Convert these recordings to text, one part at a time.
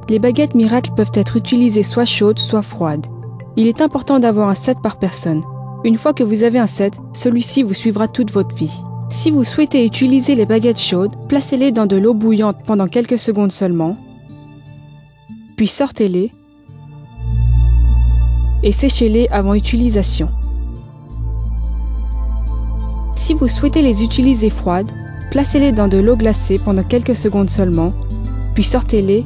Les baguettes miracles peuvent être utilisées soit chaudes, soit froides. Il est important d'avoir un set par personne. Une fois que vous avez un set, celui-ci vous suivra toute votre vie. Si vous souhaitez utiliser les baguettes chaudes, placez-les dans de l'eau bouillante pendant quelques secondes seulement, puis sortez-les et séchez-les avant utilisation. Si vous souhaitez les utiliser froides, placez-les dans de l'eau glacée pendant quelques secondes seulement, puis sortez-les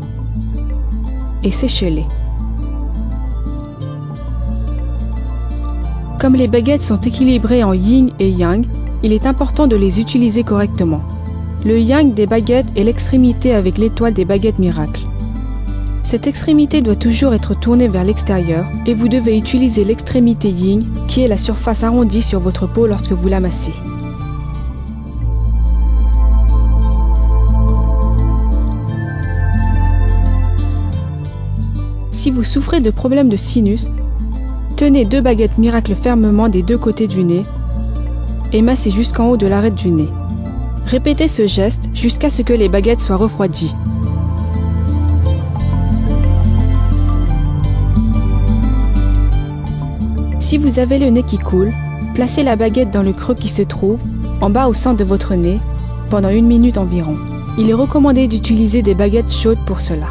et séchez-les. Comme les baguettes sont équilibrées en yin et yang, il est important de les utiliser correctement. Le yang des baguettes est l'extrémité avec l'étoile des baguettes miracles. Cette extrémité doit toujours être tournée vers l'extérieur et vous devez utiliser l'extrémité yin qui est la surface arrondie sur votre peau lorsque vous l'amassez. Si vous souffrez de problèmes de sinus, tenez 2 baguettes miracles fermement des 2 côtés du nez et massez jusqu'en haut de l'arête du nez. Répétez ce geste jusqu'à ce que les baguettes soient refroidies. Si vous avez le nez qui coule, placez la baguette dans le creux qui se trouve en bas au centre de votre nez pendant 1 minute environ. Il est recommandé d'utiliser des baguettes chaudes pour cela.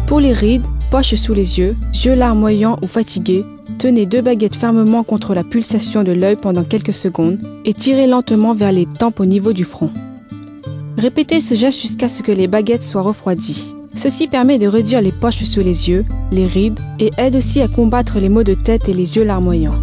Pour les rides, poches sous les yeux, yeux larmoyants ou fatigués, tenez 2 baguettes fermement contre la pulsation de l'œil pendant quelques secondes et tirez lentement vers les tempes au niveau du front. Répétez ce geste jusqu'à ce que les baguettes soient refroidies. Ceci permet de réduire les poches sous les yeux, les rides et aide aussi à combattre les maux de tête et les yeux larmoyants.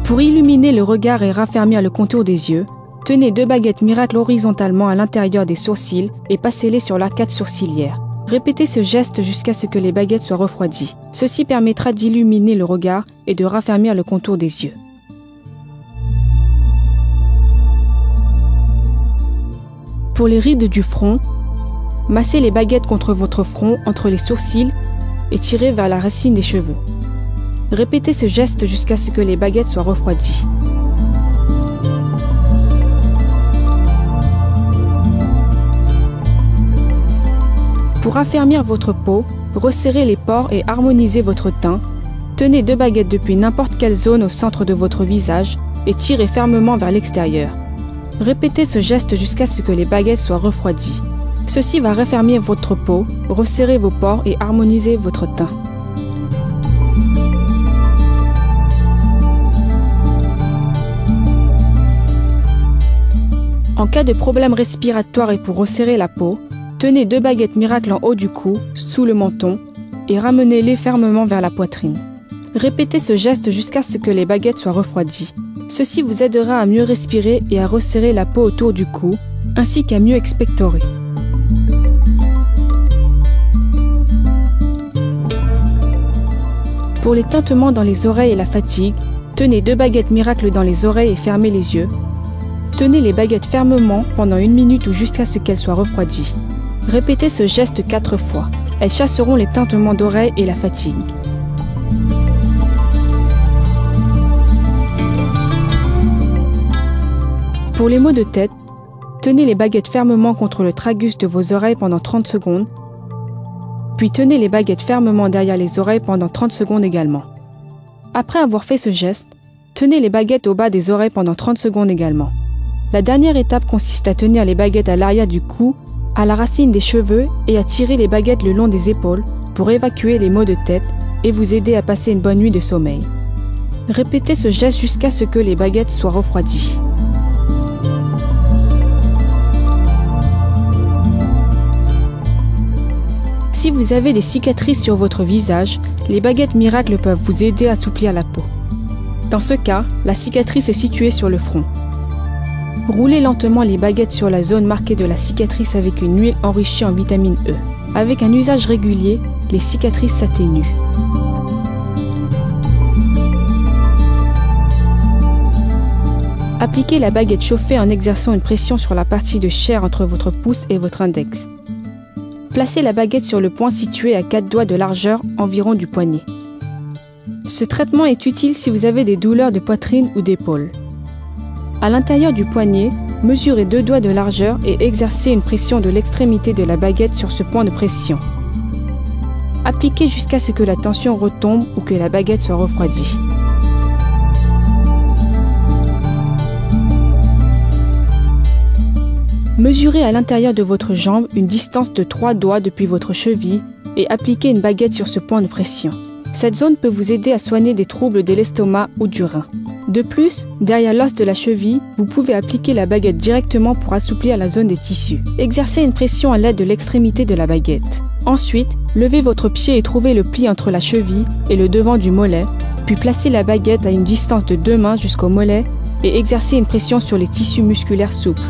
Pour illuminer le regard et raffermir le contour des yeux, tenez 2 baguettes miracles horizontalement à l'intérieur des sourcils et passez-les sur l'arcade sourcilière. Répétez ce geste jusqu'à ce que les baguettes soient refroidies. Ceci permettra d'illuminer le regard et de raffermir le contour des yeux. Pour les rides du front, massez les baguettes contre votre front entre les sourcils et tirez vers la racine des cheveux. Répétez ce geste jusqu'à ce que les baguettes soient refroidies. Pour raffermir votre peau, resserrez les pores et harmonisez votre teint. Tenez 2 baguettes depuis n'importe quelle zone au centre de votre visage et tirez fermement vers l'extérieur. Répétez ce geste jusqu'à ce que les baguettes soient refroidies. Ceci va raffermir votre peau, resserrer vos pores et harmoniser votre teint. En cas de problème respiratoire et pour resserrer la peau, tenez 2 baguettes miracles en haut du cou, sous le menton, et ramenez-les fermement vers la poitrine. Répétez ce geste jusqu'à ce que les baguettes soient refroidies. Ceci vous aidera à mieux respirer et à resserrer la peau autour du cou, ainsi qu'à mieux expectorer. Pour les tintements dans les oreilles et la fatigue, tenez 2 baguettes miracles dans les oreilles et fermez les yeux. Tenez les baguettes fermement pendant 1 minute ou jusqu'à ce qu'elles soient refroidies. Répétez ce geste 4 fois. Elles chasseront les tintements d'oreilles et la fatigue. Pour les maux de tête, tenez les baguettes fermement contre le tragus de vos oreilles pendant 30 secondes, puis tenez les baguettes fermement derrière les oreilles pendant 30 secondes également. Après avoir fait ce geste, tenez les baguettes au bas des oreilles pendant 30 secondes également. La dernière étape consiste à tenir les baguettes à l'arrière du cou, à la racine des cheveux et à tirer les baguettes le long des épaules pour évacuer les maux de tête et vous aider à passer une bonne nuit de sommeil. Répétez ce geste jusqu'à ce que les baguettes soient refroidies. Si vous avez des cicatrices sur votre visage, les baguettes miracles peuvent vous aider à assouplir la peau. Dans ce cas, la cicatrice est située sur le front. Roulez lentement les baguettes sur la zone marquée de la cicatrice avec une huile enrichie en vitamine E. Avec un usage régulier, les cicatrices s'atténuent. Appliquez la baguette chauffée en exerçant une pression sur la partie de chair entre votre pouce et votre index. Placez la baguette sur le point situé à 4 doigts de largeur environ du poignet. Ce traitement est utile si vous avez des douleurs de poitrine ou d'épaule. À l'intérieur du poignet, mesurez 2 doigts de largeur et exercez une pression de l'extrémité de la baguette sur ce point de pression. Appliquez jusqu'à ce que la tension retombe ou que la baguette soit refroidie. Mesurez à l'intérieur de votre jambe une distance de 3 doigts depuis votre cheville et appliquez une baguette sur ce point de pression. Cette zone peut vous aider à soigner des troubles de l'estomac ou du rein. De plus, derrière l'os de la cheville, vous pouvez appliquer la baguette directement pour assouplir la zone des tissus. Exercez une pression à l'aide de l'extrémité de la baguette. Ensuite, levez votre pied et trouvez le pli entre la cheville et le devant du mollet, puis placez la baguette à une distance de 2 mains jusqu'au mollet et exercez une pression sur les tissus musculaires souples.